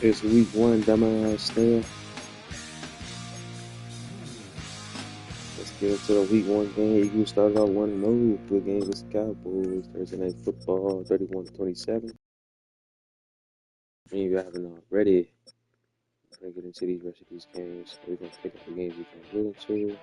It's week one, dumbass snail. Let's get into the week one game. Eagles started out 1-0. Good game against the Cowboys. Thursday night football, 31-27. If you haven't already, we're going to get into the rest of these games. We're going to pick up the games we can get into.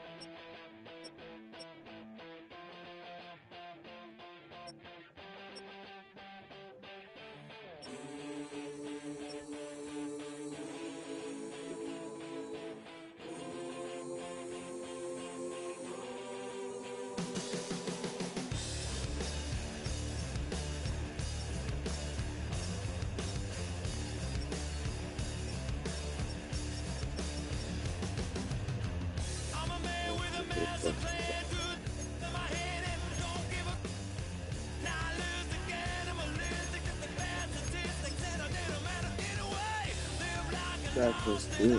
That was good.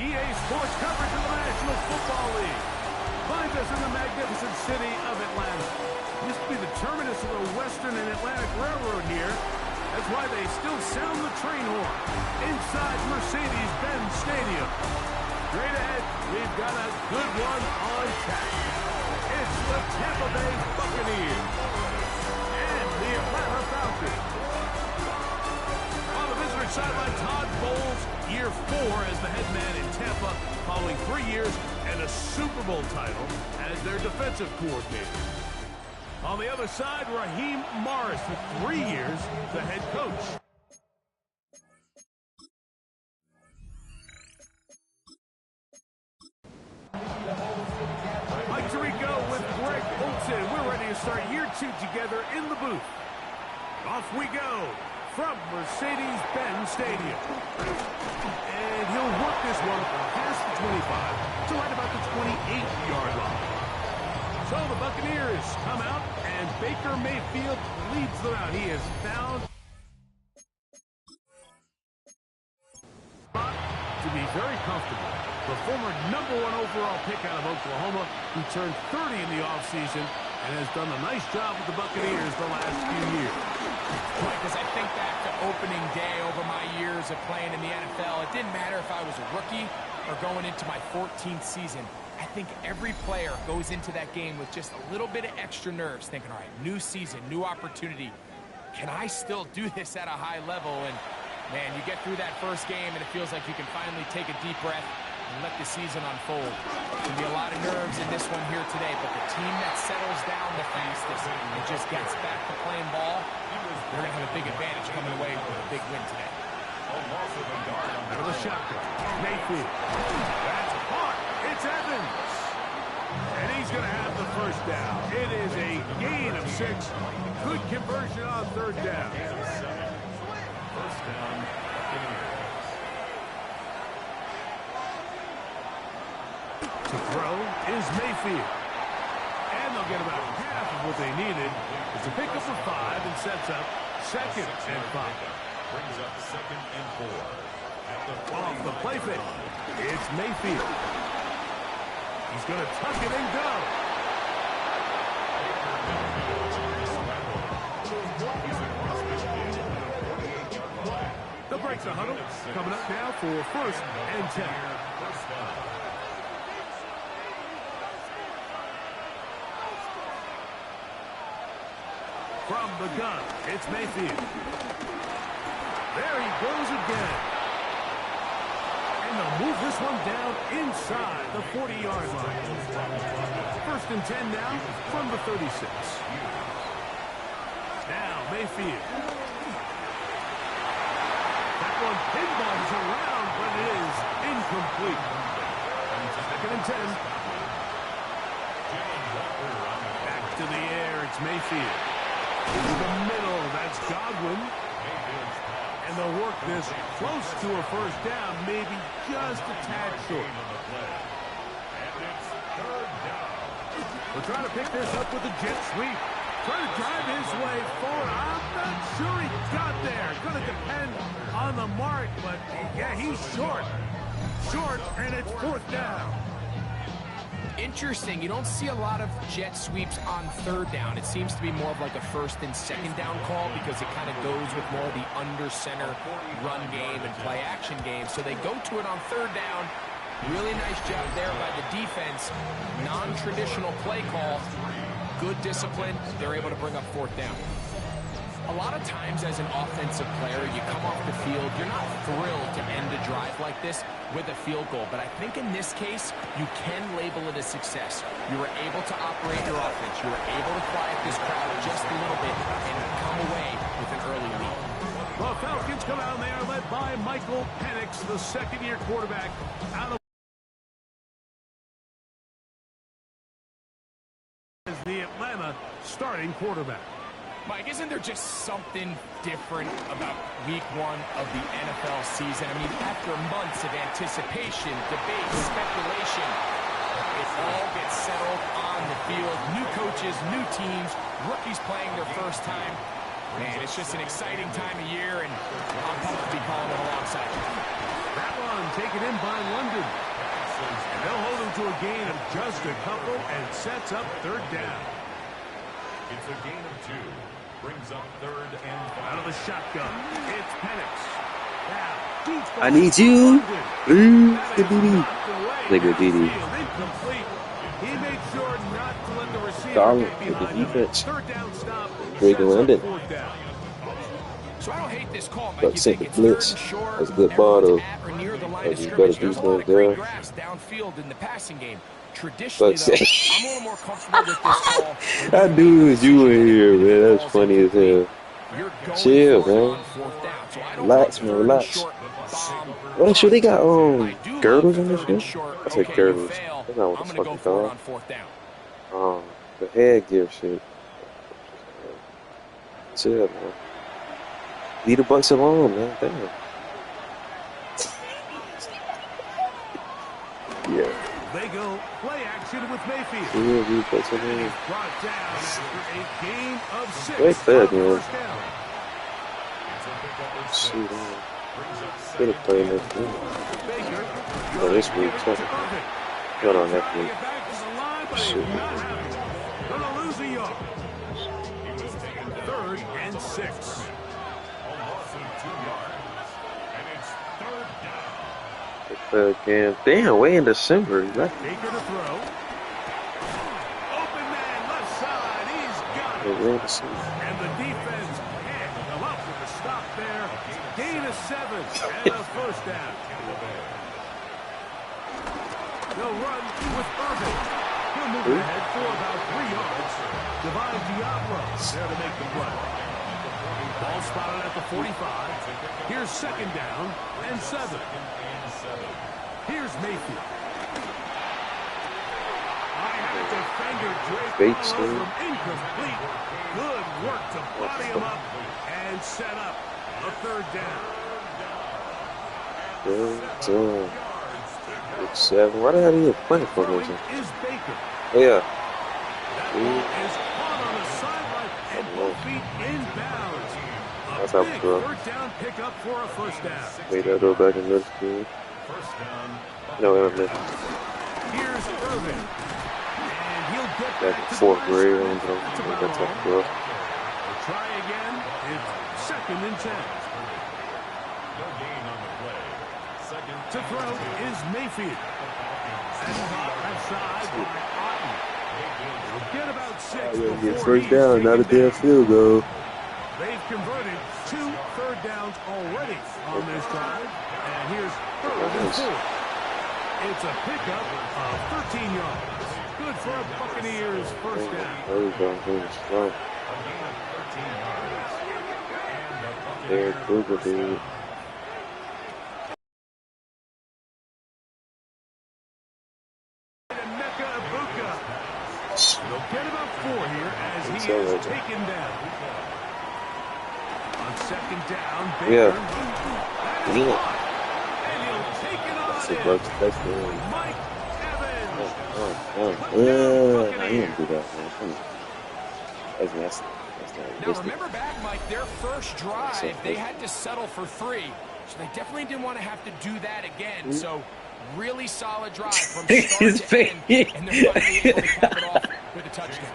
EA Sports coverage of the National Football League finds us in the magnificent city of Atlanta. Used to be the terminus of the Western and Atlantic Railroad here. That's why they still sound the train horn inside Mercedes-Benz Stadium. Straight ahead, we've got a good one on tap. It's the Tampa Bay Buccaneers and the Atlanta Falcons. On the visitor sideline, Todd Bowles, year 4 as the head man in Tampa, following 3 years and a Super Bowl title as their defensive coordinator. On the other side, Raheem Morris for 3 years, the head coach. Mike Tirico with Greg Olsen. We're ready to start year 2 together in the booth. Off we go from Mercedes-Benz Stadium. And he'll work this one past the 25 to right about the 28-yard line. So the Buccaneers come out, and Baker Mayfield leads them out. He is found to be very comfortable. The former #1 overall pick out of Oklahoma, who turned 30 in the offseason and has done a nice job with the Buccaneers the last few years. Because I think back to opening day over my years of playing in the NFL. It didn't matter if I was a rookie or going into my 14th season. I think every player goes into that game with just a little bit of extra nerves, thinking, all right, new season, new opportunity. Can I still do this at a high level? And, man, you get through that first game, and it feels like you can finally take a deep breath and let the season unfold. There's going to be a lot of nerves in this one here today, but the team that settles down the fastest and just gets back to playing ball, they're going to have a big advantage coming away with a big win today. Out of the shotgun, Mayfield. That's caught. It's Evans. And he's going to have the first down. It is a gain of 6. Good conversion on 3rd down. First down. To throw is Mayfield. And they'll get about half of what they needed. It's a pickup of 5 and sets up 2nd and 5. Brings up 2nd and 4. Off the play fake. It's Mayfield. He's going to tuck it and go. They'll break the huddle. Coming up now for 1st and 10. From the gun, it's Mayfield. There he goes again. And they'll move this one down inside the 40-yard line. 1st and 10 now from the 36. Now Mayfield. That one pinballs around, but it is incomplete. 2nd and 10. Back to the air, it's Mayfield. Into the middle, that's Godwin. And they'll work this close to a 1st down, maybe just a tad short. We're trying to pick this up with a jet sweep. Trying to drive his way forward. I'm not sure he got there. Going to depend on the mark, but yeah, he's short. Short, and it's 4th down. Interesting. You don't see a lot of jet sweeps on third down. It seems to be more of like a first and second down call because it kind of goes with more of the under center run game and play action game. So they go to it on third down. Really nice job there by the defense. Non-traditional play call. Good discipline. They're able to bring up fourth down. A lot of times as an offensive player, you come off the field, you're not thrilled to end a drive like this with a field goal. But I think in this case, you can label it a success. You were able to operate your offense. You were able to quiet this crowd just a little bit and come away with an early lead. The Falcons come out and they are led by Michael Penix, the second-year quarterback out of the Atlanta starting quarterback. Mike, isn't there just something different about week one of the NFL season? I mean, after months of anticipation, debate, speculation, it all gets settled on the field. New coaches, new teams, rookies playing their first time. Man, it's just an exciting time of year, and I'm pumped to be calling it alongside you. That one taken in by London. And they'll hold him to a gain of just a couple and sets up third down. It's a gain of 2. Brings up third and 5. Out of the shotgun, it's Penix. Now, deep ball. I need you. The DD. Nigga, DD. Incomplete. He made sure not to let the receiver Solid get with the behind him. defense. Third down stop. Drake sets up London. fourth down. So I don't hate this call, Mike. But You sent think the it's blitz. third and short, That's a good ball, though. everyone's at or near the line of That's scrimmage. better There's a lot of defense there. green grass downfield in the passing game. Traditionally, But though, I'm a little more comfortable with this call. I knew it was you in here, man. That's funny as hell. You're going Chill, for it man. on fourth down. So I don't Relax, want man. third and Relax. short bomb. What else? They got I do girdles love in third this and shit? short. I said Okay, you girdles. fail. That's not what I'm the going to fuck go you for it call. on fourth down. The headgear shit. Chill, man. Leave the Bucks alone, man. Damn. Yeah. They go play action with Mayfield. Yeah, leave the Bucks alone. Brought down after a gain of 6. Great third, man. First down. Shoot, man. Could have played next week. Baker. Oh, this week, something. Not on next week. Get back to the line, but Shoot. he's not happy. Gonna lose a yard. Third and 6. Third game. Damn, way in December. Baker to throw. Open man, left side. He's got it. Way in December. And the defense can't come up with a stop there. Gain of 7 and a first down. They'll run with Irvin. He'll move ahead for about 3 yards. Divine Diablo there to make the play. Ball spotted at the 45. Here's second down and 7. Here's Mayfield. I had a defender drape Bates, all over dude. him. Incomplete. Good work to body him up and set up a third down. Good. 7. Why the hell are you playing for Throwing me? is Baker. Oh, yeah. That ball is caught on the sideline and both feet inbounds. That's A how big it's going. third down pickup for a first down. Made that go back in middle school. No, elementary. Here's Irvin. And he'll get Back back in to the 4th line. grade. That's about That's all. how it We'll try again. It's second and 10. To throw is Mayfield. And caught left side by Otten. We'll get about 6 Get before first he's down, not a taken damn down. field goal. They've converted 2 third downs already on this drive. And here's third and 4. It's a pickup of 13 yards. Good for a Buccaneers first down. There we go. Here's strong. There, Google, dude. Emeka Ibuka. They'll get about 4 here as he So is right. taken down. On second down, Yeah. Baker. That is Yeah. caught. And he'll take it That's on a Bucks in. touchdown. Mike Evans. I didn't do that, man. Come on. That's nasty. That's not Now realistic. remember back, Mike, their first drive, they had to settle for 3. So they definitely didn't want to have to do that again. So Really solid drive from His start to face. end, and they're finally able to cap it off with a touchdown.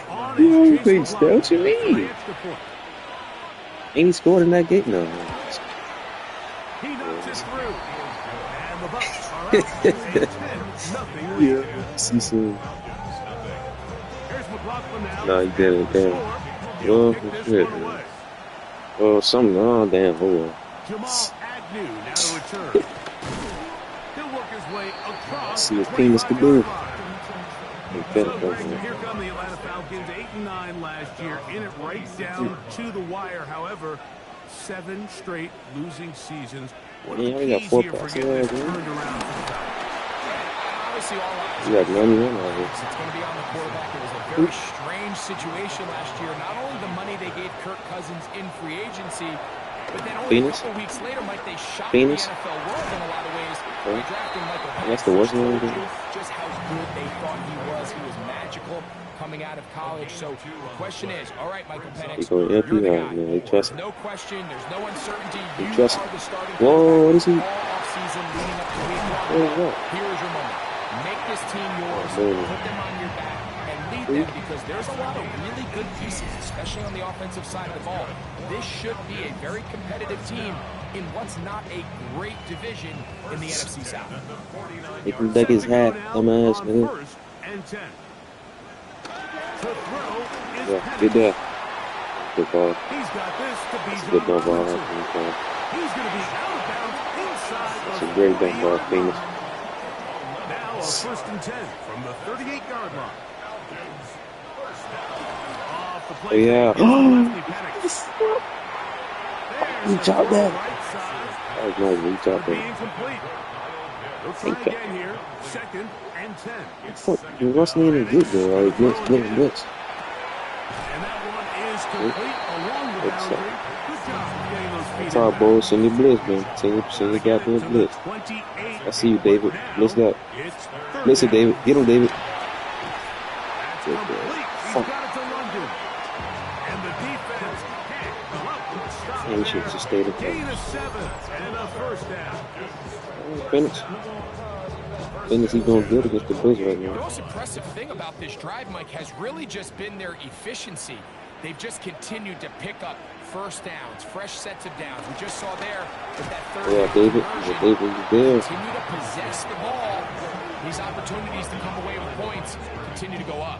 On Yo, his chase face, the that block what you for the mean? extra point. Ain't he scored in that game? No. He knocks it through. And the Bucs are up to a 10-0 lead. Yeah. See some. Here's McLaughlin now. No, he didn't. Damn. He'll Well, kick this shit, one man. away. Oh, something. Oh, damn. Hold on. Jamal Agnew now to return. He'll work his way across See the what penis can do. 25-yard line. Hey, So, Greg, here come the Atlanta Falcons, 8-9 last year, in it right down to the wire. However, 7 straight losing seasons. What are Yeah, the we got keys 4 here for passes. getting this Yeah, turned around for the Falcons? Obviously, all eyes we got 91 out here. It's going to be on the quarterback. It was a very strange situation last year. Not only the money they gave Kirk Cousins in free agency, but then only a couple weeks later, Mike, they shocked the NFL world in a lot of ways by drafting Michael Penix. That's the worst one. Just how good they thought he was. He was magical coming out of college. So the question is, all right, Michael Penix, He going you're the FBI, guy. man. They trust There's no question. There's no uncertainty. They You trust are the starting Whoa, what is he? all offseason leading up to week one. What is that? Here is your moment. Make this team yours. Oh, Put them on your back and lead them, because there's a lot of really good pieces, especially on the offensive side of the ball. This should be a very competitive team in what's not a great division in the NFC South. He can deck his hat, dumbass, On nigga. 1st and 10. To throw is Yeah, Penix. good there. Good ball. He's got this to be That's a good dump ball. Robinson. That's He's going to be out of bounds inside a great dump ball, 40-yard Phoenix. line. Now a 1st and 10 from the 38-yard line. Off the Oh, play. yeah. Wesley Penix. He There's dropped the that. right side. That was nice. He dropped Being that. complete. They'll try Okay. again here. 2nd and 10. Fuck, you wasn't even good though. Like, blitz. And that one is complete along the What's up? boundary. Good job getting those feet That's in all, bounds. boys. Send your blitz, man. Send your goddamn blitz. 28. I see you, David. Blitz that. It's third Blitz it, down. David. Get him, David. That's Good complete. boy. He's Fuck. got it to London. And the defense can't come up with a stop Man, he should there. just stayed at Gain home. of 7 and a 1st down. Phoenix. Phoenix, he's doing good against the Bills right The now. most impressive thing about this drive, Mike, has really just been their efficiency. They've just continued to pick up first downs, fresh sets of downs. We just saw there with that third Yeah, down David. conversion. Yeah, David, he's there. Continue to possess the ball. These opportunities to come away with points continue to go up.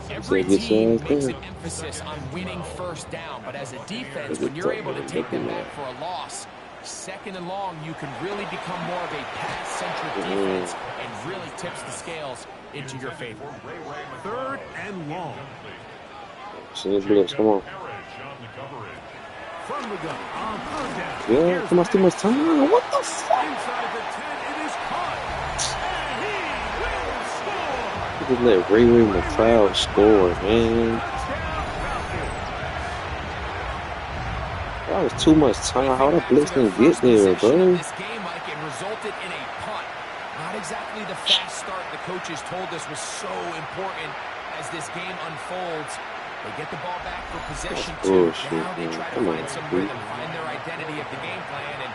Every good team size makes there. an emphasis on winning first down, but as a defense, when you're able to take them back for a loss, 2nd and long, you can really become more of a pass-centric defense and really tips the scales into your favor. 3rd and long. Send your blitz. Come on. From the gun on 3rd down. Yeah, Here's come on, too much Penix. time. What the fuck? Inside the 10, it is caught. And he will score. You just let Ray McLeod score, man. Touchdown, Falcons. That was too much time. How the blitz didn't get there, bro? This game, Mike, it resulted in a punt. Not exactly the fast start the coaches told us was so important as this game unfolds. They get the ball back for possession two. Bullshit, Now they man. try to Come find on, some dude. rhythm, find their identity of the game plan, and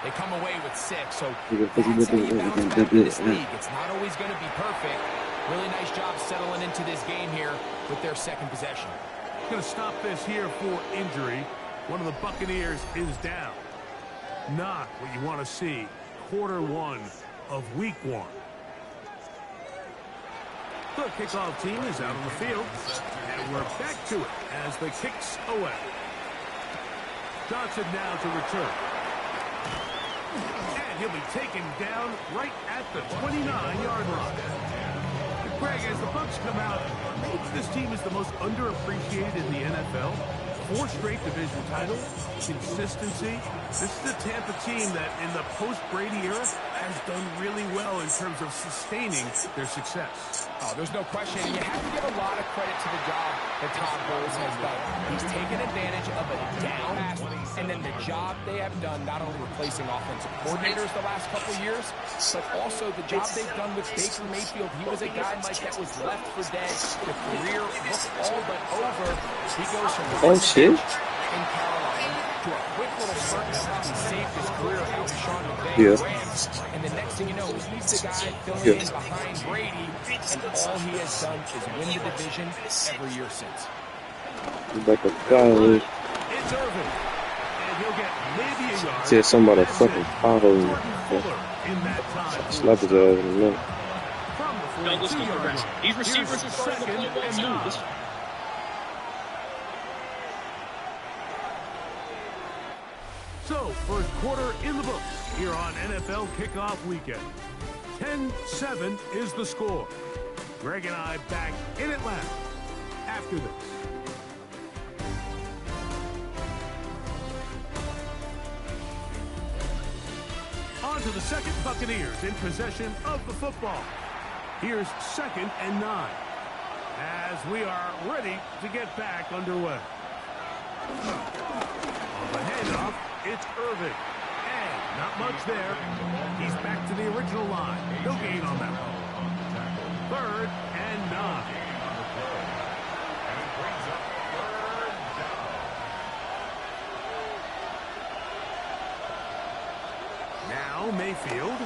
they come away with 6. So He that's how you bounce back in this did. league. It's not always going to be perfect. Really nice job settling into this game here with their 2nd possession. Going to stop this here for injury. One of the Buccaneers is down. Not what you want to see. Quarter 1 of week 1. The kickoff team is out on the field. And we're back to it as the kicks away. Johnson now to return. And he'll be taken down right at the 29-yard line. Greg, as the Bucs come out, maybe this team is the most underappreciated in the NFL. 4 straight division titles, consistency. This is a Tampa team that in the post-Brady era has done really well in terms of sustaining their success. Oh, there's no question. And you have to give a lot of credit to the job that Todd Bowles has done. He's taken advantage of a down pass, and then the job they have done, not only replacing offensive coordinators the last couple of years, but also the job they've done with Baker Mayfield. He was a guy, Mike, that was left for dead. The career looked all but over. He goes from Oh, shit. in Carolina to a quick little start that probably saved his career out to Sean McVay Yeah. and the Rams. And the next thing you know, he's the guy filling Yeah. in behind Brady, and all he has done is win the division every year since. Like a guy. It's Irvin. And he'll get maybe a yard. See somebody fucking follow me. Fuller in that time. Slap his ass in a minute. From the No, let's go 42-yard progress. line. These receivers are Here's starting to second play well. and Let's do 9. this. So, first quarter in the books here on NFL Kickoff Weekend. 10-7 is the score. Greg and I back in Atlanta after this. On to the second, Buccaneers in possession of the football. Here's second and 9 as we are ready to get back underway. On the handoff, it's Irvin. And not much there. He's back to the original line. No gain on that one. Third and 9. Now Mayfield.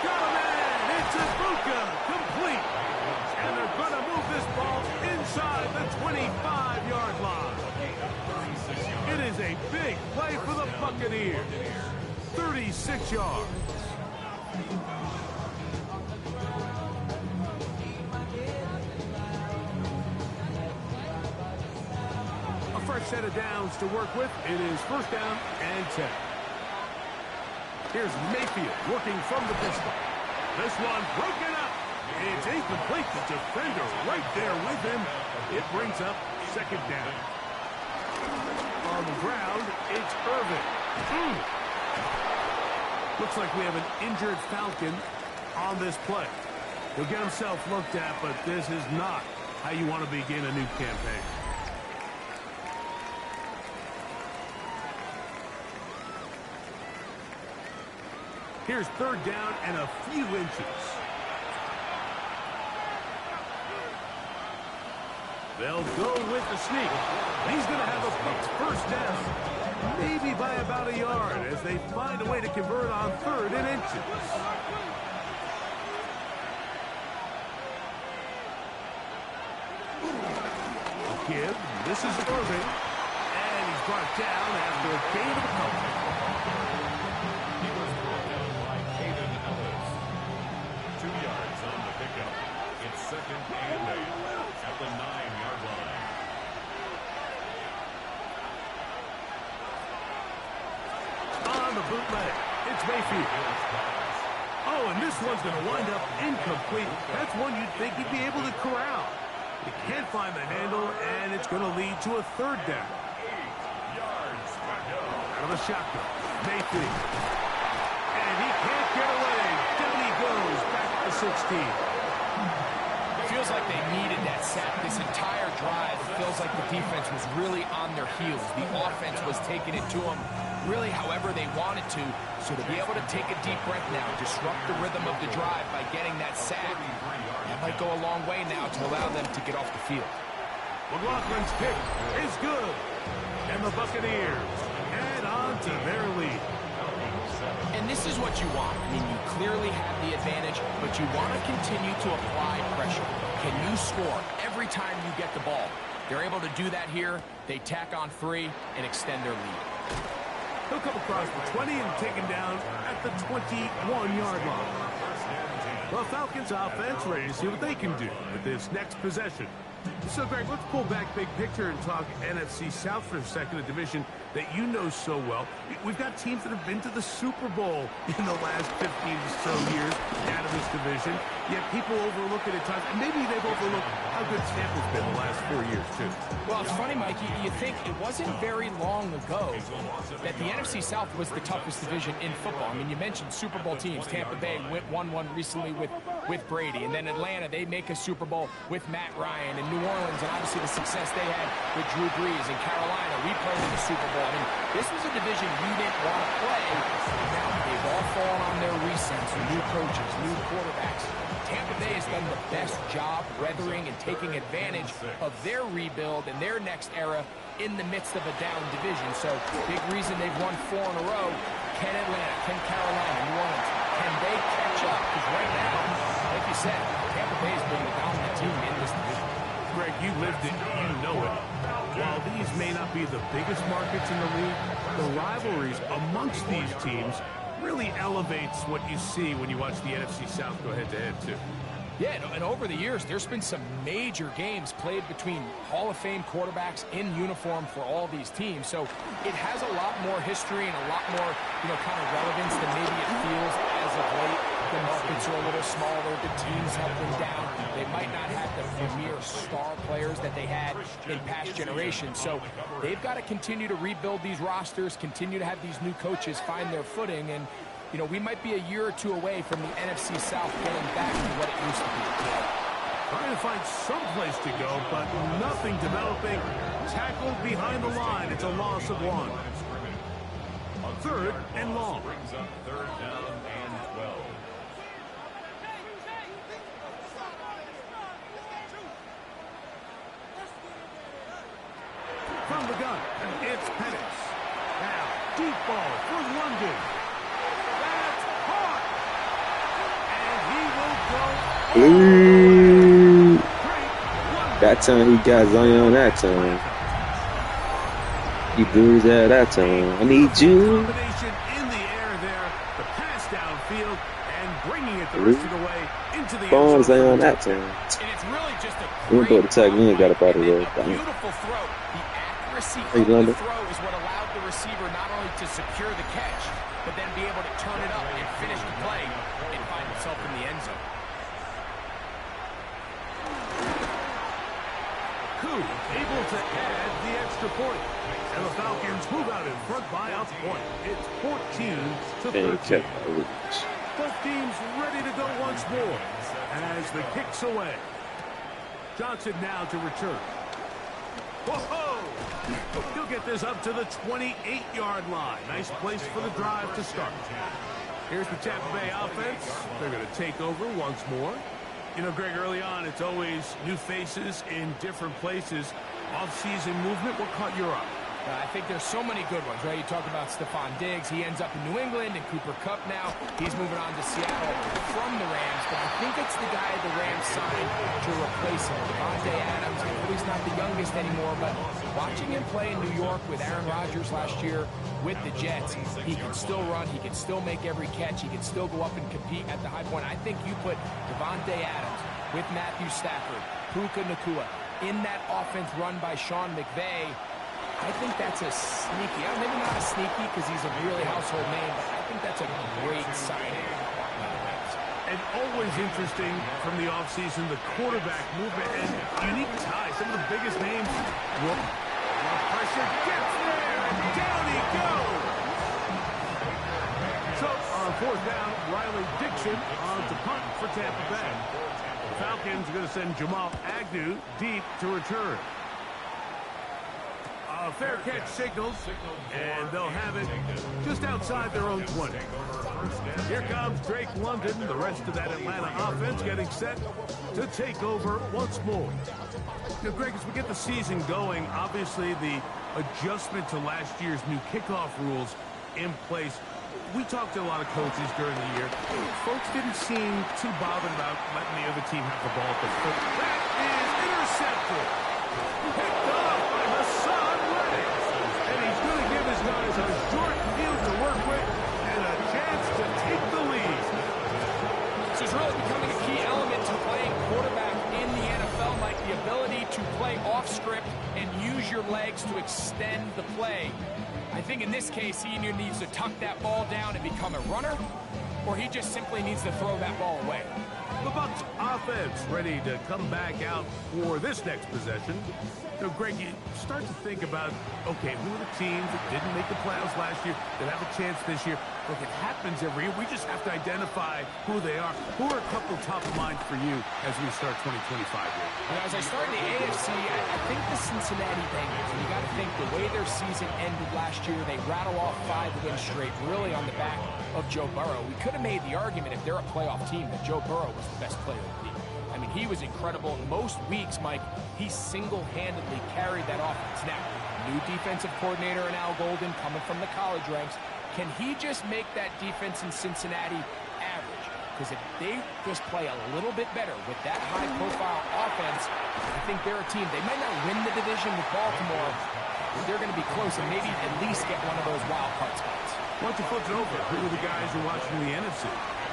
Got a man! It's Ibuka! Complete! And they're going to move this ball inside the 25-yard line. It is a big play for the Buccaneers. 36 yards. A fresh set of downs to work with. It is first down and 10. Here's Mayfield working from the pistol. This one broken up. It's incomplete. The defender right there with him. It brings up second down. On the ground, it's Irvin. Looks like we have an injured Falcon on this play. He'll get himself looked at, but this is not how you want to begin a new campaign. Here's third down and a few inches. They'll go with the sneak. He's going to have a Bucs first down. Maybe by about a yard as they find a way to convert on third and inches. Give. This is Irving. And he's brought down after a gain of a couple. Second and 8 at the 9-yard line. On the bootleg, it's Mayfield. Oh, and this one's going to wind up incomplete. That's one you'd think he'd be able to corral. He can't find the handle, and it's going to lead to a third down. 8 yards to go. Out of the shotgun, Mayfield. And he can't get away. Down he goes, back to the 16. Feels like they needed that sack this entire drive. It feels like the defense was really on their heels. The offense was taking it to them really however they wanted to. So to be able to take a deep breath now, disrupt the rhythm of the drive by getting that sack, that might go a long way now to allow them to get off the field. McLaughlin's kick is good. And the Buccaneers add on to their lead. And this is what you want. I mean, you clearly have the advantage, but you want to continue to apply pressure. Can you score every time you get the ball? They're able to do that here. They tack on 3 and extend their lead. He'll come across the 20 and taken down at the 21-yard line. The Falcons offense ready to see what they can do with this next possession. So, Greg, let's pull back big picture and talk NFC South for a second, a division that you know so well. We've got teams that have been to the Super Bowl in the last 15 or so years out of this division, yet people overlook it at times, and maybe they've overlooked how good Tampa's been the last 4 years, too. Well, it's funny, Mike, you think it wasn't very long ago that the NFC South was the toughest division in football. I mean, you mentioned Super Bowl teams. Tampa Bay won one recently with Brady, and then Atlanta, they make a Super Bowl with Matt Ryan, and New Orleans, and obviously the success they had with Drew Brees. In Carolina, we played in the Super Bowl. I mean, this was a division you didn't want to play. Now they've all fallen on their resets, new coaches, new quarterbacks. Tampa Bay has done the best job weathering and taking advantage of their rebuild and their next era in the midst of a down division. So big reason they've won 4 in a row. Can Atlanta, can Carolina, New Orleans, can they catch up? Because right now, like you said, Tampa Bay has been the dominant team in this division. Greg, you lived it, you know it. While these may not be the biggest markets in the league, the rivalries amongst these teams really elevates what you see when you watch the NFC South go head-to-head, too. Yeah, and over the years, there's been some major games played between Hall of Fame quarterbacks in uniform for all these teams. So it has a lot more history and a lot more, kind of relevance than maybe it feels as of late. The markets are a little smaller. The teams have been down. They might not have the premier star players that they had in past generations. So they've got to continue to rebuild these rosters, continue to have these new coaches find their footing, and we might be a year or two away from the NFC South getting back to what it used to be. Trying to find some place to go, but nothing developing. Tackled behind the line. It's a loss of 1. 3rd and long. Brings up 3rd down and 12. From the gun, it's Penix. Now, deep ball for London. That's hard. And he will go. That time he got Zion that time. He blew his head that time. I need you. Combination in the air there. The pass downfield and bringing it the rest of the way into the Bomb end zone. Zion that time. And it's really just a We thought the tag me and got up out of there. beautiful throw. The accuracy Hey, of the London. throw is what allowed the receiver not only to secure the catch, but then be able to turn it up and finish the play and find himself in the end zone. Koo able to add the extra point. And the Falcons move out in front by a point. It's 14-13. Both teams ready to go once more as the kick's away. Johnson now to return. Whoa! He'll get this up to the 28-yard line. Nice place for the drive to start. Here's the Tampa Bay offense. They're going to take over once more. Greg, early on, it's always new faces in different places. Off-season movement, what caught your eye? I think there's so many good ones, right? You talk about Stephon Diggs. He ends up in New England, and Cooper Kupp now. He's moving on to Seattle from the Rams, but I think it's the guy the Rams signed to replace him. Davante Adams. I know he's not the youngest anymore, but watching him play in New York with Aaron Rodgers last year with the Jets, he can still run. He can still make every catch. He can still go up and compete at the high point. I think you put Davante Adams with Matthew Stafford, Puka Nacua, in that offense run by Sean McVay. I think that's a sneaky, maybe not a sneaky because he's a really household name, but I think that's a great signing. And always interesting from the offseason, the quarterback movement and unique ties. Some of the biggest names. Pressure gets there, and down he goes. So on 4th down, Riley Dixon on to punt for Tampa Bay. The Falcons are going to send Jamal Agnew deep to return. Fair catch signals, and they'll have it just outside their own 20. Here comes Drake London, the rest of that Atlanta offense getting set to take over once more. Greg, as we get the season going, obviously the adjustment to last year's new kickoff rules in place. We talked to a lot of coaches during the year. Folks didn't seem too bothered about letting the other team have the ball. But that is intercepted. Picked off by Hassan Reddick. And he's going to give his guys a short field to work with and a chance to take the lead. This is really becoming a key element to playing quarterback in the NFL, like the ability to play off script and use your legs to extend the play. I think in this case, he either needs to tuck that ball down and become a runner, or he just simply needs to throw that ball away. The Bucs offense ready to come back out for this next possession. Greg, you start to think about, okay, who are the teams that didn't make the playoffs last year that have a chance this year? Look, it happens every year. We just have to identify who they are. Who are a couple top of mind for you as we start 2025 here? As I start in the AFC, I think the Cincinnati Bengals, and you got to think the way their season ended last year, they rattle off 5 wins straight, really on the back of Joe Burrow. We could have made the argument if they're a playoff team that Joe Burrow was the best player in the league. I I mean, he was incredible. Most weeks, Mike, he single-handedly carried that offense. Now, new defensive coordinator in Al Golden coming from the college ranks. Can he just make that defense in Cincinnati average? Because if they just play a little bit better with that high-profile offense, I think they're a team. They might not win the division with Baltimore, but they're going to be close and maybe at least get one of those wild card spots. Why don't you flip it over? Who are the guys you're watching in the NFC?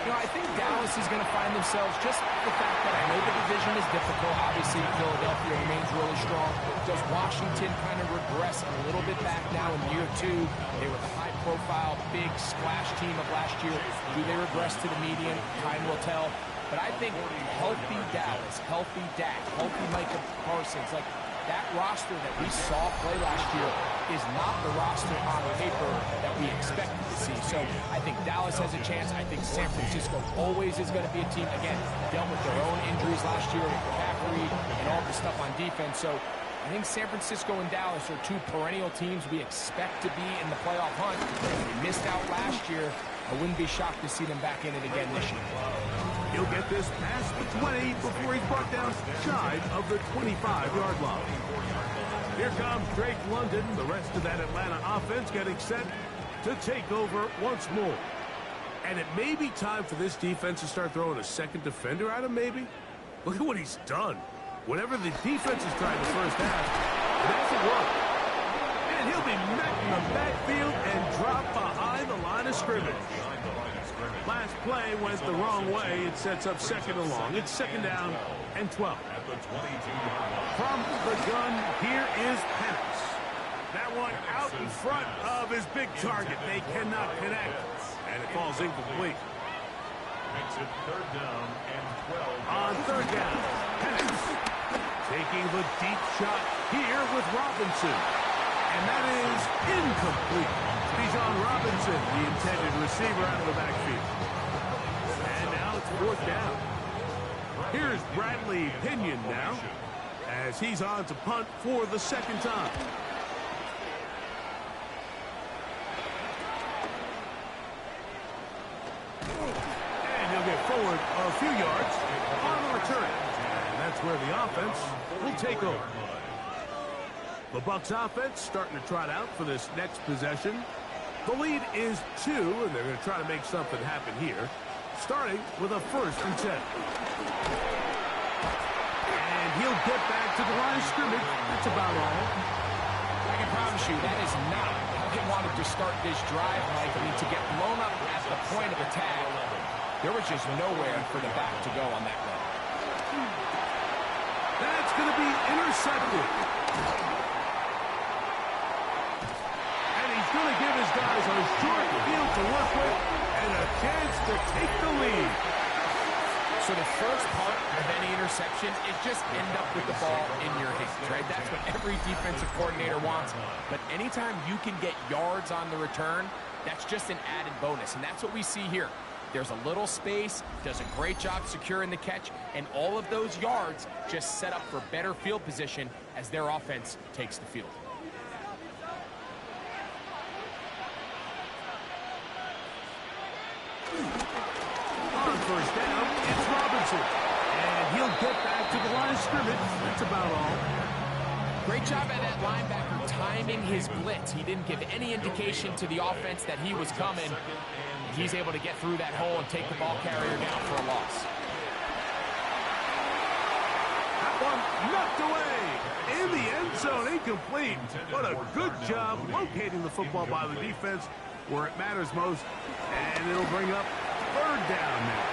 You know, I think Dallas is going to find themselves, just the fact that I know the division is difficult. Obviously, Philadelphia remains really strong. Does Washington kind of regress a little bit back now in year two? They were the high-profile, big splash team of last year. Do they regress to the median? Time will tell. But I think healthy Dallas, healthy Dak, healthy Micah Parsons, like that roster that we saw play last year is not the roster on paper that we expected to see. So I think Dallas has a chance. I think San Francisco always is going to be a team, again, dealt with their own injuries last year with McCaffrey and all the stuff on defense. So I think San Francisco and Dallas are two perennial teams we expect to be in the playoff hunt. They missed out last year. I wouldn't be shocked to see them back in it again this year. He'll get this past the 20 before he's brought down shy of the 25-yard line. Here comes Drake London, the rest of that Atlanta offense getting set to take over once more. And it may be time for this defense to start throwing a second defender at him, maybe? Look at what he's done. Whatever the defense has tried the first half, it hasn't worked. And he'll be met in the backfield and dropped behind the line of scrimmage. Last play went the wrong way. It sets up second and long. It's second down and 12. From the gun, here is Penix. That one out in front of his big target. They cannot connect. And it falls incomplete. Makes it third down and 12. On third down, Penix taking the deep shot here with Robinson. And that is incomplete. Bijan Robinson, the intended receiver, out of the backfield. And now it's fourth down. Here's Bradley Pinion now, as he's on to punt for the second time. And he'll get forward a few yards on the return. And that's where the offense will take over. The Bucs offense starting to trot out for this next possession. The lead is 2, and they're going to try to make something happen here, starting with a 1st and 10. And he'll get back to the line of scrimmage. That's about all. I can promise you that is not how they wanted to start this drive, Mike. I mean, to get blown up at the point of attack, there was just nowhere for the back to go on that run. That's going to be intercepted. Going to give his guys a short field to work with and a chance to take the lead. So the first part of any interception is just end up with the ball in your hands, right? That's what every defensive coordinator wants. But anytime you can get yards on the return, that's just an added bonus. And that's what we see here. There's a little space, does a great job securing the catch, and all of those yards just set up for better field position as their offense takes the field. On first down, it's Robinson. And he'll get back to the line of scrimmage. That's about all. Great job by that linebacker timing his blitz. He didn't give any indication to the offense that he was coming. He's able to get through that hole and take the ball carrier down for a loss. That one knocked away. In the end zone, incomplete. What a good job locating the football by the defense where it matters most. And it'll bring up third down now.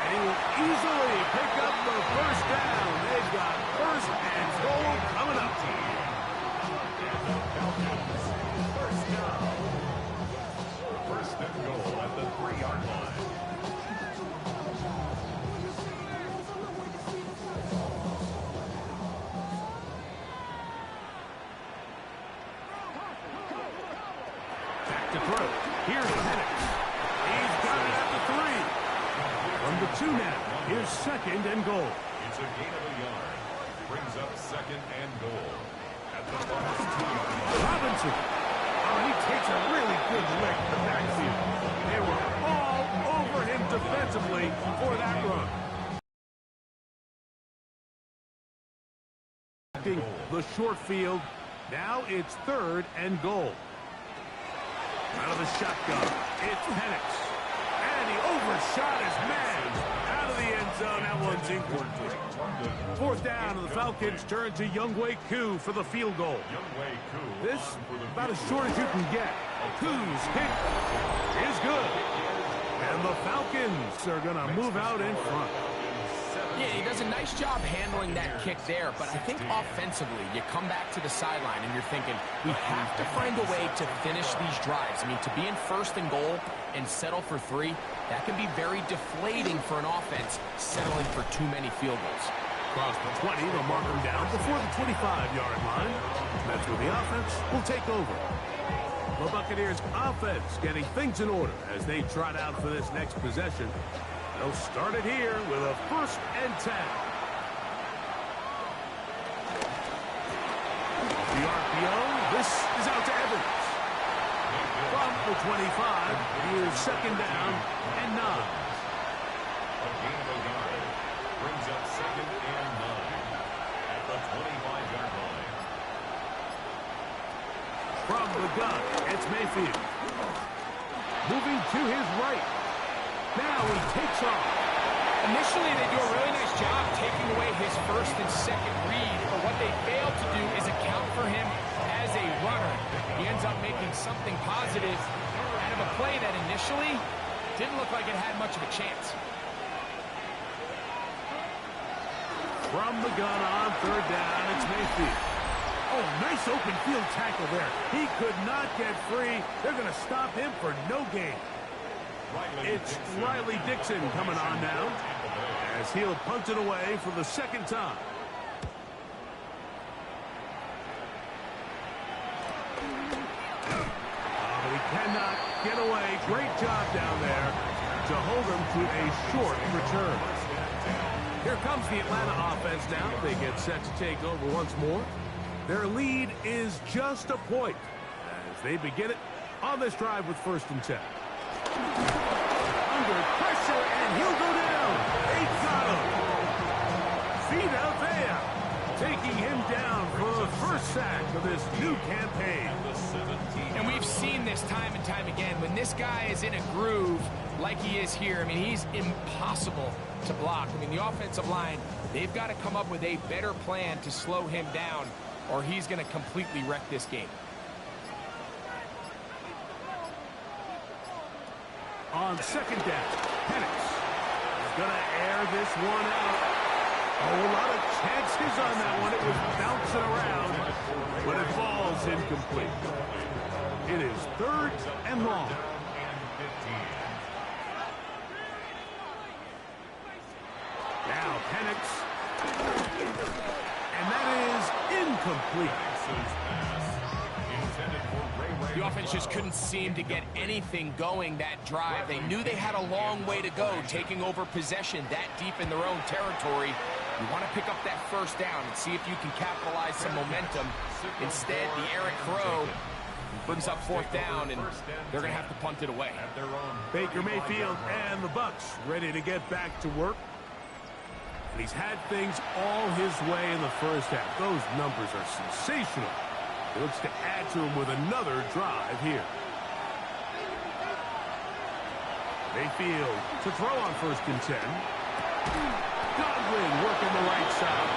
And he will easily pick up the first down. They've got first and goal coming up. First and goal at the 3-yard line. Back to throw. Here's Penix. He's got it at the 3. From the 2 now. Here's second and goal. It's a gain of a yard. Brings up second and goal. At the Bucs 2-yard line. Robinson. Oh, he takes a really good lick in the backfield. They were all over him defensively for that run. the short field. Now it's 3rd and goal. Out of the shotgun, it's Penix. And he overshot his man. Out of the end zone, that one's incomplete. 4th down, and the Falcons turn to Younghoe Koo for the field goal. This, about as short as you can get. Koo's kick is good. And the Falcons are going to move out in front. Yeah, he does a nice job handling that kick there, but I think offensively, you come back to the sideline and you're thinking, we have to find a way to finish these drives. I mean, to be in 1st and goal and settle for 3, that can be very deflating for an offense settling for too many field goals. Across the 20, they'll mark them down before the 25-yard line. That's where the offense will take over. The Buccaneers offense getting things in order as they trot out for this next possession. They'll start it here with a 1st and 10. The RPO, this is out to Evans. From the 25, here's 2nd down and 9. A gain of a yard. Brings up 2nd and 9 at the 25-yard line. From the gun, it's Mayfield. Moving to his right. Now he takes off. Initially, they do a really nice job taking away his 1st and 2nd read, but what they fail to do is account for him as a runner. He ends up making something positive out of a play that initially didn't look like it had much of a chance. From the gun on 3rd down, it's Mayfield. Oh, nice open field tackle there. He could not get free. They're going to stop him for no gain. It's Riley Dixon coming on now as he'll punt it away for the 2nd time. But he cannot get away. Great job down there to hold him to a short return. Here comes the Atlanta offense now. They get set to take over once more. Their lead is just a point as they begin it on this drive with 1st and 10. Under pressure, and he'll go down. They got him. Vita Vea taking him down for the 1st sack of this new campaign. And we've seen this time and time again. When this guy is in a groove like he is here, I mean, he's impossible to block. I mean, the offensive line, they've got to come up with a better plan to slow him down, or he's going to completely wreck this game. On 2nd down, Penix is going to air this one out. Oh, a lot of chances on that one. It was bouncing around, but it falls incomplete. It is 3rd and long. Now Penix, and that is incomplete. The offense just couldn't seem to get anything going that drive. They knew they had a long way to go, taking over possession that deep in their own territory. You want to pick up that 1st down and see if you can capitalize some momentum. Instead, the Eric throw brings up 4th down, and they're going to have to punt it away. Baker Mayfield and the Bucs ready to get back to work. And he's had things all his way in the 1st half. Those numbers are sensational. He looks to add to him with another drive here. Mayfield to throw on 1st and 10. Godwin working the right side.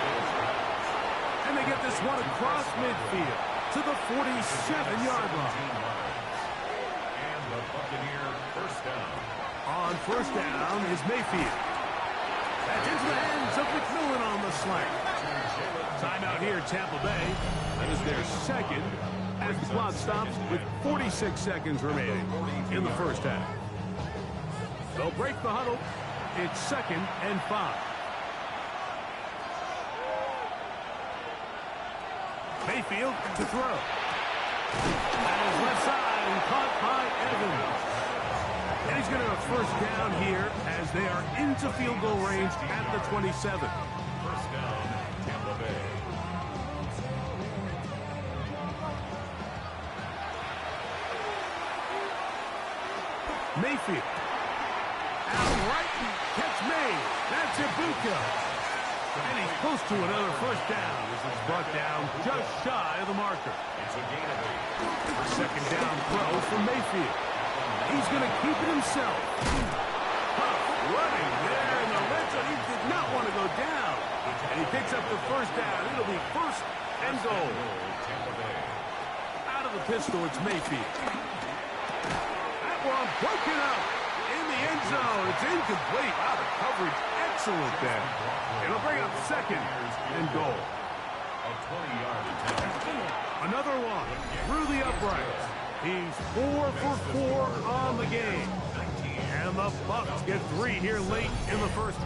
And they get this one across midfield to the 47-yard line. And the Buccaneer 1st down. On 1st down is Mayfield. Back into the hands of McMillan on the slant. Timeout here, Tampa Bay. That is their 2nd as the clock stops with 46 seconds remaining in the 1st half. They'll break the huddle. It's 2nd and 5. Mayfield to throw. That is left side and caught by Evans. And he's going to have 1st down here as they are into field goal range at the 27. 1st down, Tampa Bay. Mayfield. Out right, catch made. That's Ibuka. And he's close to another first down. This is brought down just shy of the marker. It's a gain of 8. Second down throw from Mayfield. He's going to keep it himself. Running there in the red zone. He did not want to go down. And he picks up the first down. It'll be first and goal. Out of the pistol, it's Mayfield. That one broken up in the end zone. It's incomplete. Wow, the coverage excellent there. It'll bring up second and goal. A 20-yard attempt. Another one through the uprights. He's 4 for 4 on the game. And the Bucs get 3 here late in the first.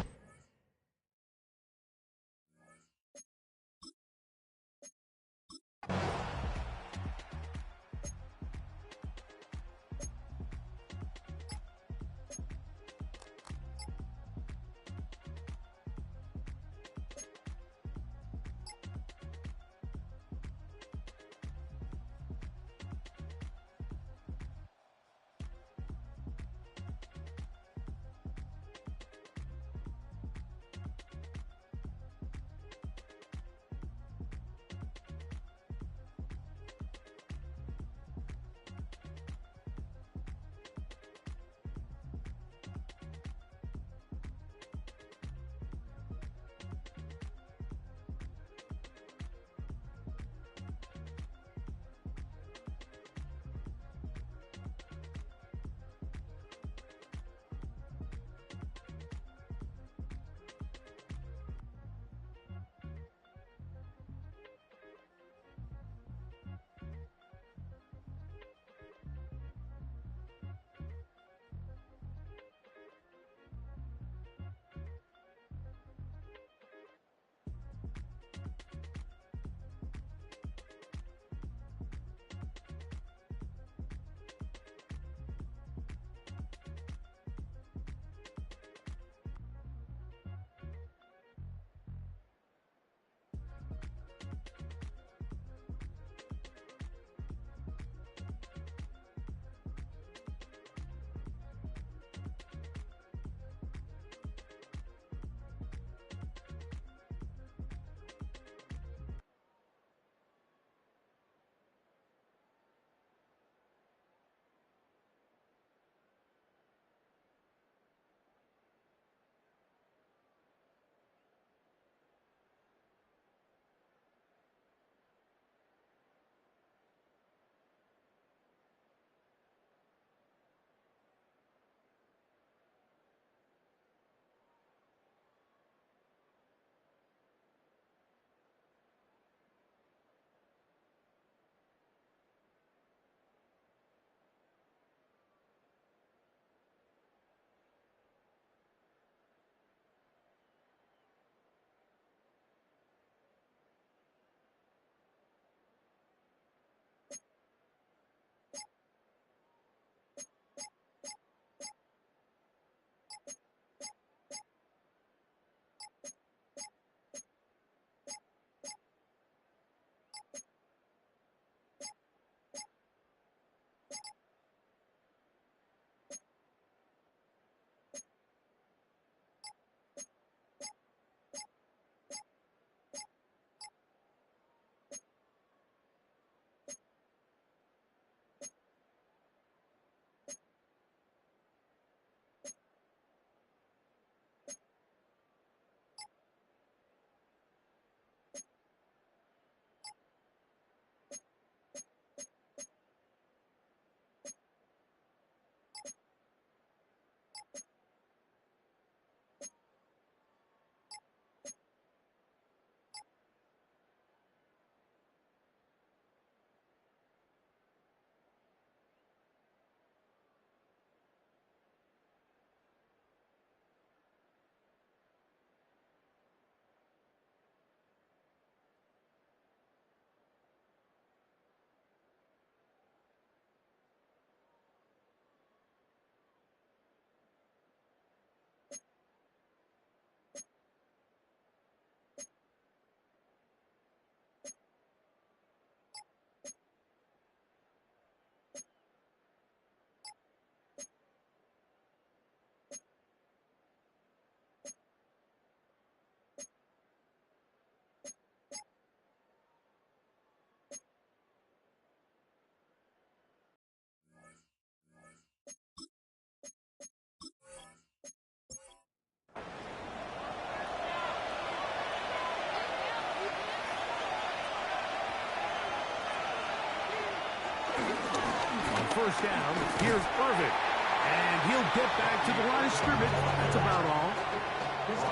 first down. Here's Irvin. And he'll get back to the line of scrimmage. That's about all.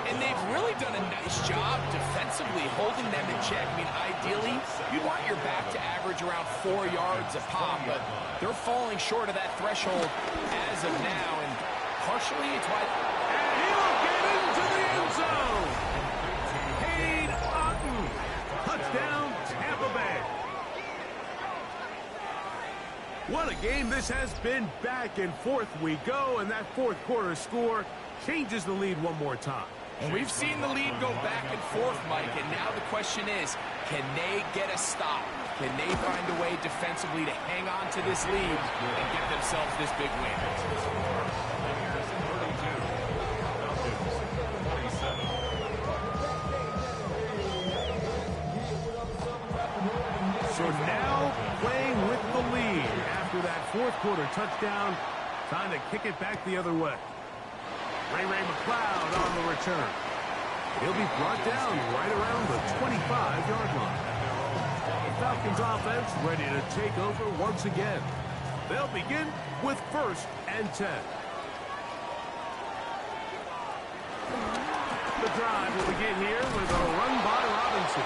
And they've really done a nice job defensively holding them in check. I mean, ideally, you'd want your back to average around 4 yards a pop, but they're falling short of that threshold as of now, and partially it's why... And he'll get into the end zone. Cade Otton. Touchdown, Tampa Bay. What a game this has been. Back and forth we go, and that fourth quarter score changes the lead one more time. And we've seen the lead go back and forth, Mike, and now the question is, can they get a stop? Can they find a way defensively to hang on to this lead and get themselves this big win? So now playing with the lead after that fourth quarter touchdown, time to kick it back the other way. Ray McLeod on the return. He'll be brought down right around the 25-yard line. The Falcons offense ready to take over once again. They'll begin with 1st and 10. The drive will begin here with a run by Robinson.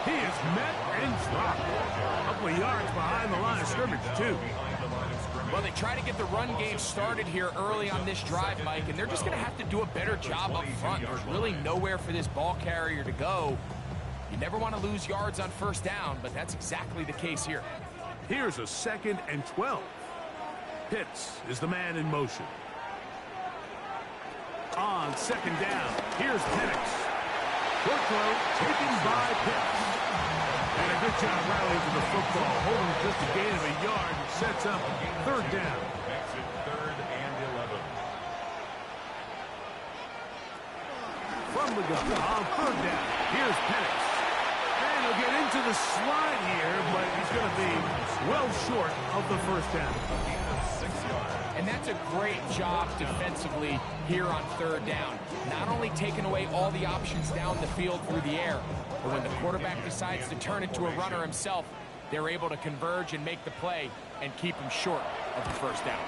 He is met and dropped. A couple of yards behind the line of scrimmage, too. Well, they try to get the run game started here early on this drive, Mike, and they're just going to have to do a better job up front. There's really nowhere for this ball carrier to go. You never want to lose yards on first down, but that's exactly the case here. Here's a 2nd and 12. Pitts is the man in motion. On 2nd down, here's Penix. Short throw taken by Pitts. And a good job rallying to the football, holding just a gain of a yard, and sets up 3rd down. Makes it 3rd and 11. From the gun, on 3rd down, here's Penix. And he'll get into the slide here, but he's going to be well short of the 1st down. And that's a great job defensively here on 3rd down. Not only taking away all the options down the field through the air, but when the quarterback decides to turn into a runner himself, they're able to converge and make the play and keep him short of the 1st down.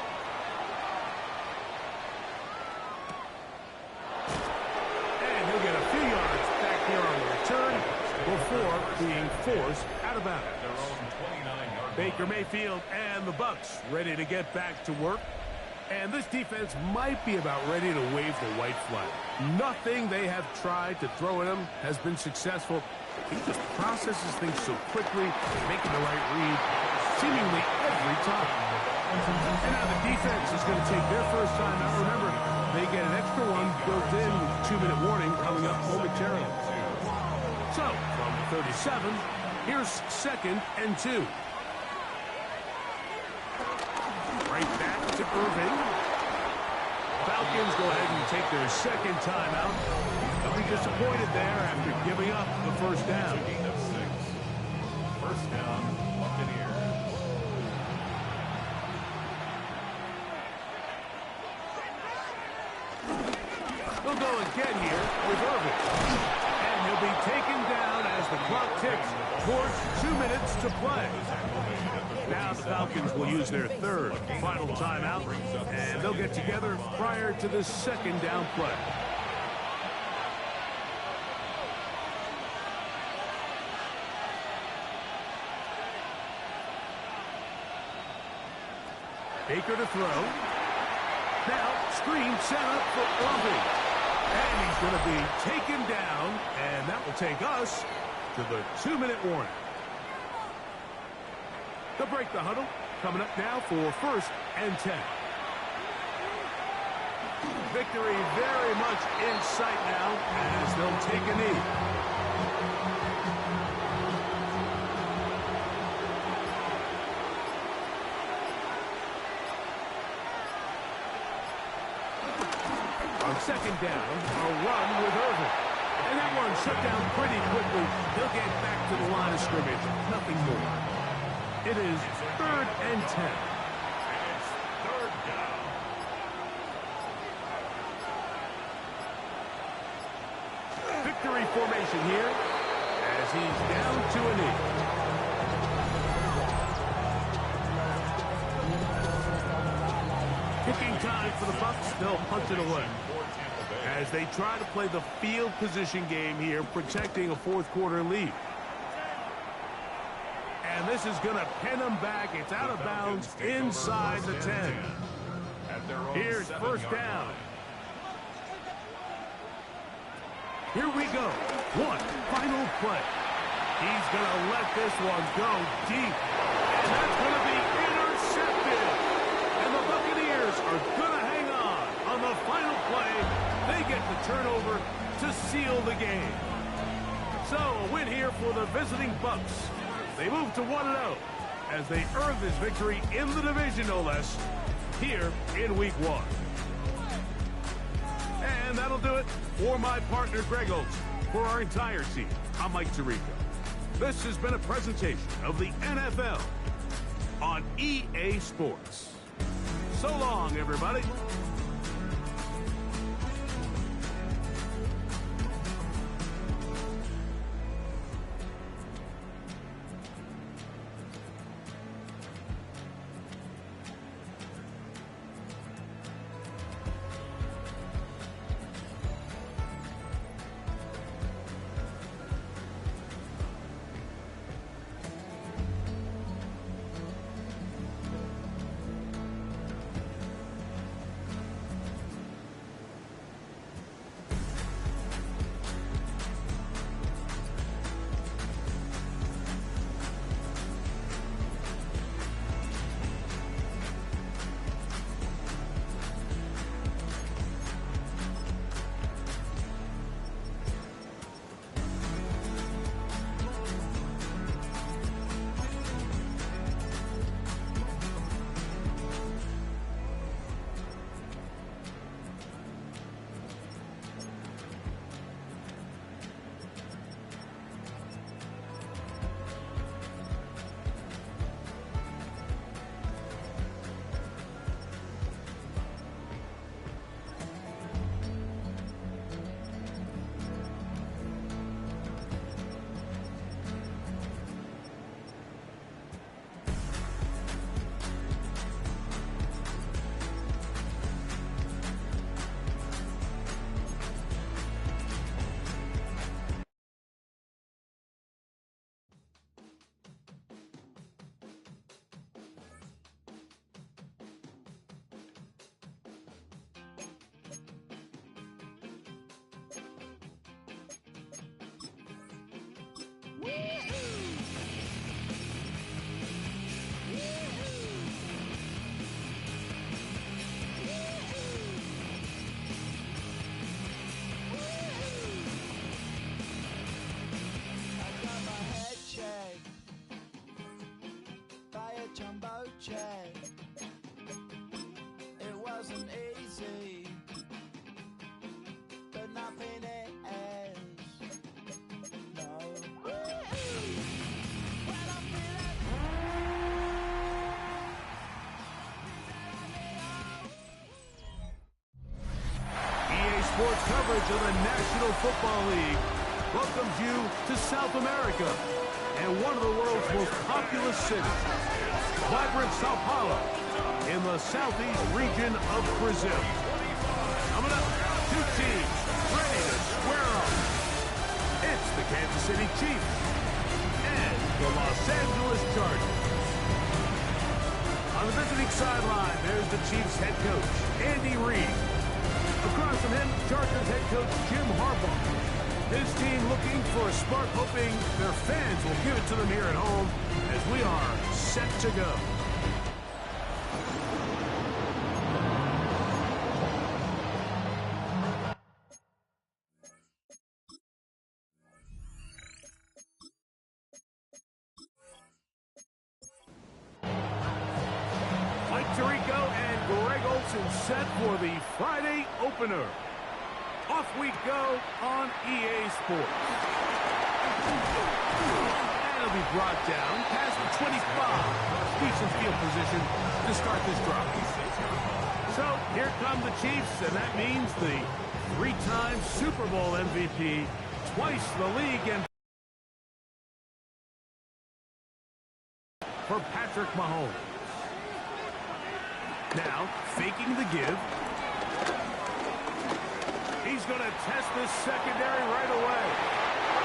And he'll get a few yards back here on the return before being forced out of bounds. Baker Mayfield and the Bucs ready to get back to work. And this defense might be about ready to wave the white flag. Nothing they have tried to throw at him has been successful. He just processes things so quickly, making the right read seemingly every time. And now the defense is going to take their first time out. Remember, they get an extra one built in with 2-minute warning coming up momentarily. So, from 37, here's 2nd and 2. Right back to Irvin. Falcons go ahead and take their 2nd timeout. They'll be disappointed there after giving up the 1st down. 1st down, Buccaneers. They'll go again here with Irvin. And he'll be taken down as the clock ticks towards 2 minutes to play. Now the Falcons will use their 3rd final timeout, and they'll get together prior to the 2nd down play. Baker to throw. Now screen set up for Irvin. And he's going to be taken down, and that will take us to the 2-minute warning. They'll break the huddle. Coming up now for 1st and 10. Victory very much in sight now as they'll take a knee. On 2nd down, a run with Irvin. And that one shut down pretty quickly. He'll get back to the line of scrimmage. Nothing more. It is 3rd and 10. It's 3rd down. Victory formation here as he's down to a knee. time for the Bucs. They'll punt it away. As they try to play the field position game here, protecting a fourth-quarter lead. And this is going to pin them back. It's out of bounds inside the 10. Here's first down. Here we go. One final play. He's going to let this one go deep. And that's going to be intercepted. And the Buccaneers are going to hang on the final play. They get the turnover to seal the game. So a win here for the visiting Bucs. They move to 1-0 as they earn this victory in the division, no less, here in Week 1. And that'll do it for my partner, Greg Olson. For our entire team, I'm Mike Tirico. This has been a presentation of the NFL on EA Sports. So long, everybody. Jumbo jet. It wasn't easy, but nothing is. No. When I feel it. EA Sports coverage of the National Football League welcomes you to South America and one of the world's most populous cities. Vibrant Sao Paulo in the southeast region of Brazil. Coming up, two teams ready to square off. It's the Kansas City Chiefs and the Los Angeles Chargers. On the visiting sideline, there's the Chiefs head coach, Andy Reid. Across from him, Chargers head coach Jim Harbaugh. His team looking for a spark, hoping their fans will give it to them here at home as we are set to go. Mike Tirico and Greg Olson set for the Friday opener. Off we go on EA Sports. And it'll be brought down past the 25. Decent field position to start this drive. So here come the Chiefs, and that means the three-time Super Bowl MVP, twice the league and for Patrick Mahomes. Now, faking the give. He's going to test this secondary right away.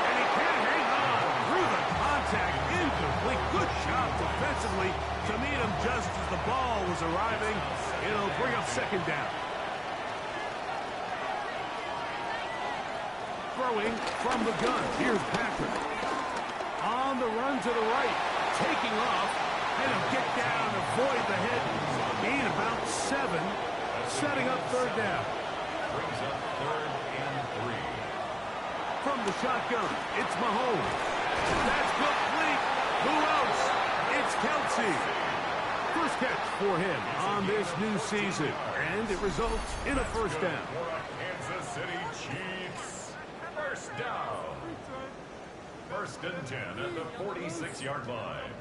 And he can't hang on through the contact. Incomplete. Good job defensively to meet him just as the ball was arriving. It'll bring up second down. Throwing from the gun. Here's Patrick. On the run to the right. Taking off. And he'll get down, avoid the hit. Gain about 7. Setting up third down. Brings up 3rd and 3. From the shotgun, it's Mahomes. That's complete. Who else? It's Kelsey. First catch for him on this new season. And it results in a first down. For a Kansas City Chiefs. First down. 1st and 10 at the 46-yard line.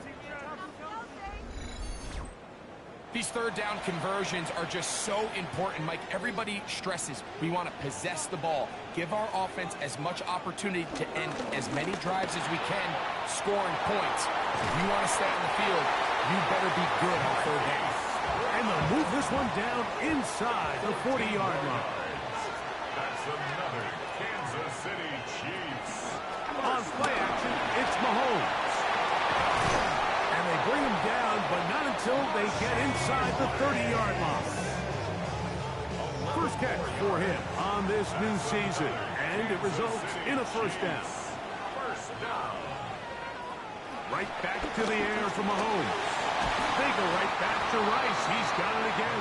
These third down conversions are just so important, Mike. Everybody stresses we want to possess the ball, give our offense as much opportunity to end as many drives as we can, scoring points. If you want to stay on the field, you better be good on third down. And they'll move this one down inside the 40-yard line. That's another Kansas City Chiefs. On play action, it's Mahomes. And they bring him down, but not until they get inside the 30-yard line. First catch for him on this new season, and it results in a first down. First down. Right back to the air for Mahomes. They go right back to Rice. He's got it again.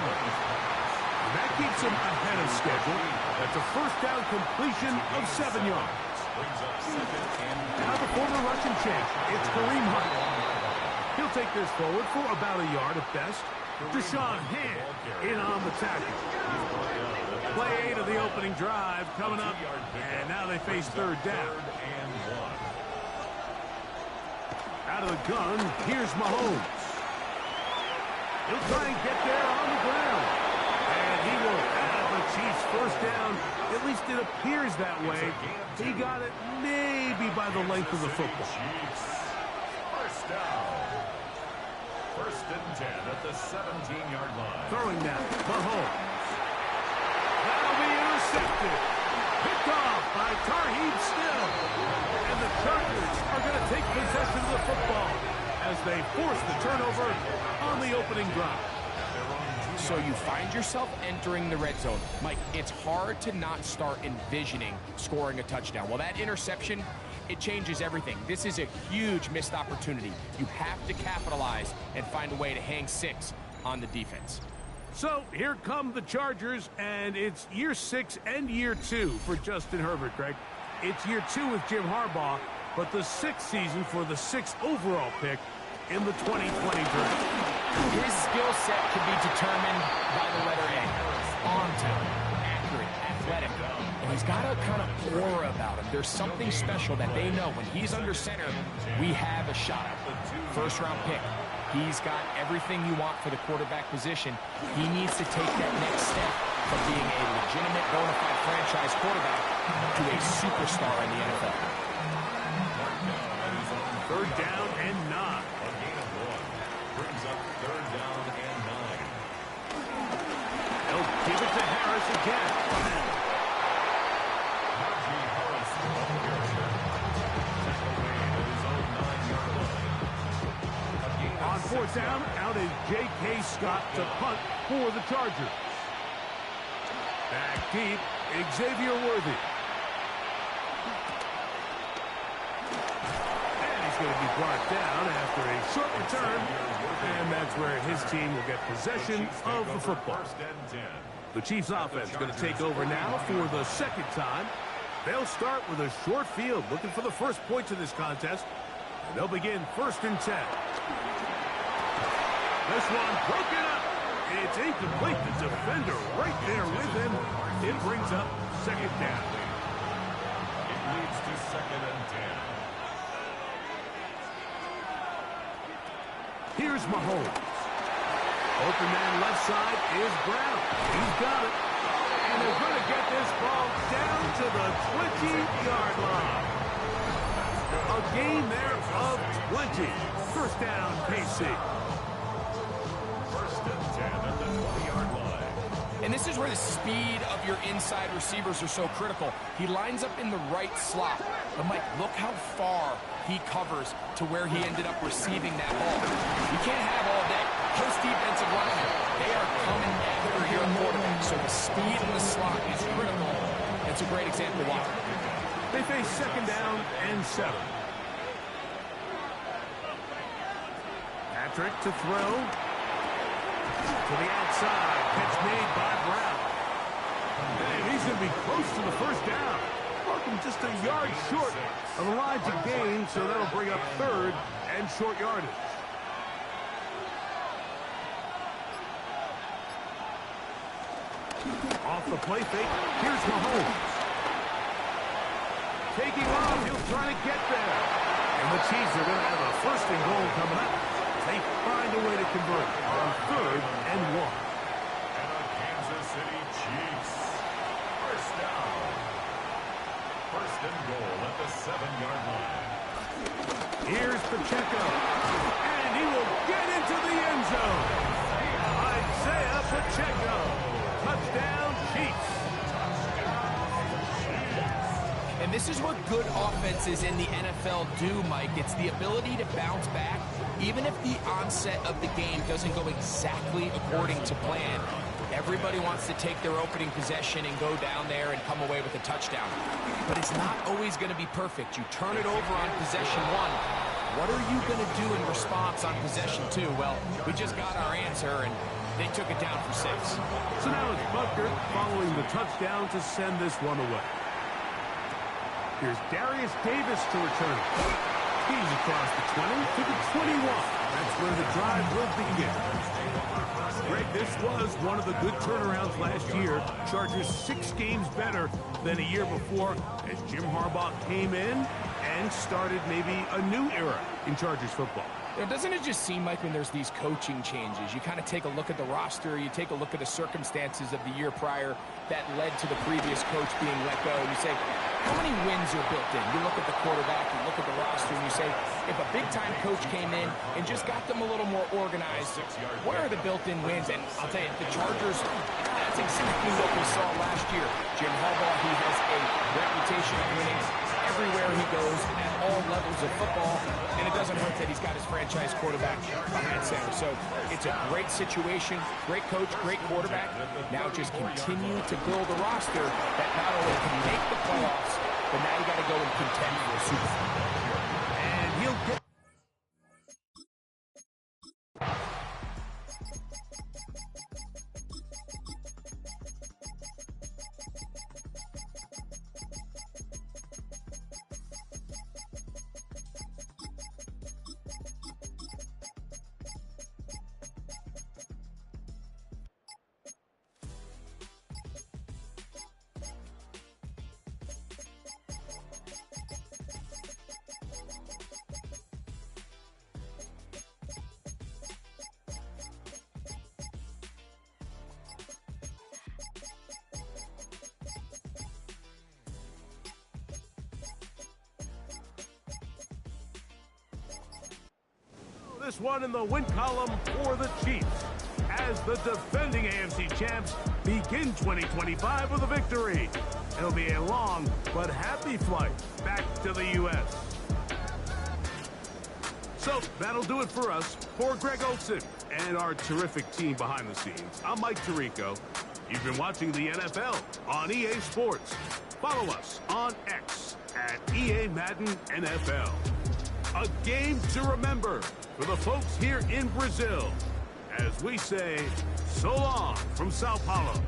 That keeps him ahead of schedule. That's a first down completion of 7 yards. Brings up 2nd and Now the former Russian champ, it's Kareem Hunt. He'll take this forward for about a yard at best. Deshaun Hand in on the tackle. Play 8 of the opening drive coming up, and now they face third down. 3rd and 1. Out of the gun, here's Mahomes. He'll try and get there on the ground. And he will have the Chiefs first down. At least it appears that way. He got it maybe by the length of the football. Chiefs. First down. 1st and 10 at the 17-yard line. Throwing now, Mahomes. That'll be intercepted. Picked off by Tarheeb Still. And the Chargers are going to take possession of the football as they force the turnover on the opening drive. So you find yourself entering the red zone. Mike, it's hard to not start envisioning scoring a touchdown. Well, that interception, it changes everything. This is a huge missed opportunity. You have to capitalize and find a way to hang 6 on the defense. So here come the Chargers, and it's year 6 and year 2 for Justin Herbert, Greg. It's year 2 with Jim Harbaugh, but the 6th season for the 6th overall pick in the 2020 draft. His skill set can be determined by the letter A. On time, accurate, athletic. And he's got a kind of aura about him. There's something special that they know when he's under center, we have a shot. First round pick. He's got everything you want for the quarterback position. He needs to take that next step from being a legitimate bona fide franchise quarterback to a superstar in the NFL. Third down and 9. A gain of 1. Brings up 3rd down and 9. They'll give it to Harris again. Najee Harris on the carry. Taken away at his own 9-yard line. A gain of On 4th 6 down, yards. out is J.K. Scott to punt for the Chargers. Back deep, Xavier Worthy. And he's going to be brought down after a short return. And that's where his team will get possession of the football. 1st and 10. The Chiefs offense is going to take over now for the 2nd time. They'll start with a short field, looking for the first points of this contest. And they'll begin 1st and 10. This one broken up. It's incomplete. The defender right there with him. It brings up 2nd down. It leads to 2nd and 10. Here's Mahomes. Open man left side is Brown. He's got it. And they're going to get this ball down to the 20-yard line. A gain there of 20. First down, KC. 1st and 10 at the 20. And this is where the speed of your inside receivers are so critical. He lines up in the right slot. But Mike, look how far he covers to where he ended up receiving that ball. You can't have all day. Those defensive linemen, they are coming after your quarterback. So the speed in the slot is critical. It's a great example why. They face second down and 7. Patrick to throw. To the outside. Catch made by Brown. And he's going to be close to the first down. Marking just a yard short of the line to gain, so that'll bring up 3rd and short yardage. Off the play fake, here's Mahomes. Taking off, he'll try to get there. And the Chiefs are going to have a 1st and goal coming up. They find a way to convert on 3rd and 1. And the Kansas City Chiefs. First down. 1st and goal at the 7-yard line. Here's Pacheco. And he will get into the end zone. Isaiah Pacheco. Touchdown, Chiefs. And this is what good offenses in the NFL do, Mike. It's the ability to bounce back, even if the onset of the game doesn't go exactly according to plan. Everybody wants to take their opening possession and go down there and come away with a touchdown. But it's not always going to be perfect. You turn it over on possession 1. What are you going to do in response on possession 2? Well, we just got our answer, and they took it down for 6. So now it's Butker following the touchdown to send this one away. Here's Darius Davis to return it. He's across the 20 to the 21. That's where the drive will begin. Greg, this was one of the good turnarounds last year. Chargers 6 games better than a year before as Jim Harbaugh came in and started maybe a new era in Chargers football. You know, doesn't it just seem like when there's these coaching changes, you kind of take a look at the roster, you take a look at the circumstances of the year prior that led to the previous coach being let go, and you say, how many wins are built in? You look at the quarterback, you look at the roster, and you say, if a big-time coach came in and just got them a little more organized, what are the built-in wins? And I'll tell you, the Chargers, that's exactly what we saw last year. Jim Harbaugh, he has a reputation of winning everywhere he goes at all levels of football, and it doesn't hurt that he's got his franchise quarterback behind center. So it's a great situation, great coach, great quarterback. Now just continue to build a roster that not only can make the playoffs, but now you got to go and contend for a Super Bowl. And he'll get... This one in the win column for the Chiefs as the defending AFC champs begin 2025 with a victory. It'll be a long but happy flight back to the U.S. So that'll do it for us. For Greg Olson and our terrific team behind the scenes, I'm Mike Tirico. You've been watching the NFL on EA Sports. Follow us on X at EA Madden NFL. A game to remember for the folks here in Brazil as we say so long from Sao Paulo.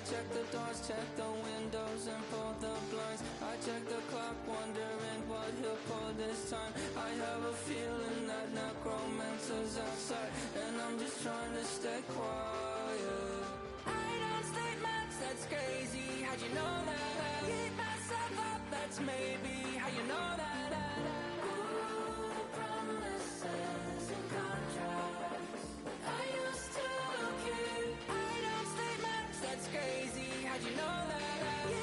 check the doors, check the windows, and pull the blinds. I check the clock, wondering what he'll pull this time. I have a feeling that necromancer's outside, and I'm just trying to stay quiet. I don't sleep much, that's crazy. How'd you know that? Keep myself up, that's maybe how you know that. Ooh, promises and contracts. I used to keep. I don't sleep much, that's crazy. How'd you know that?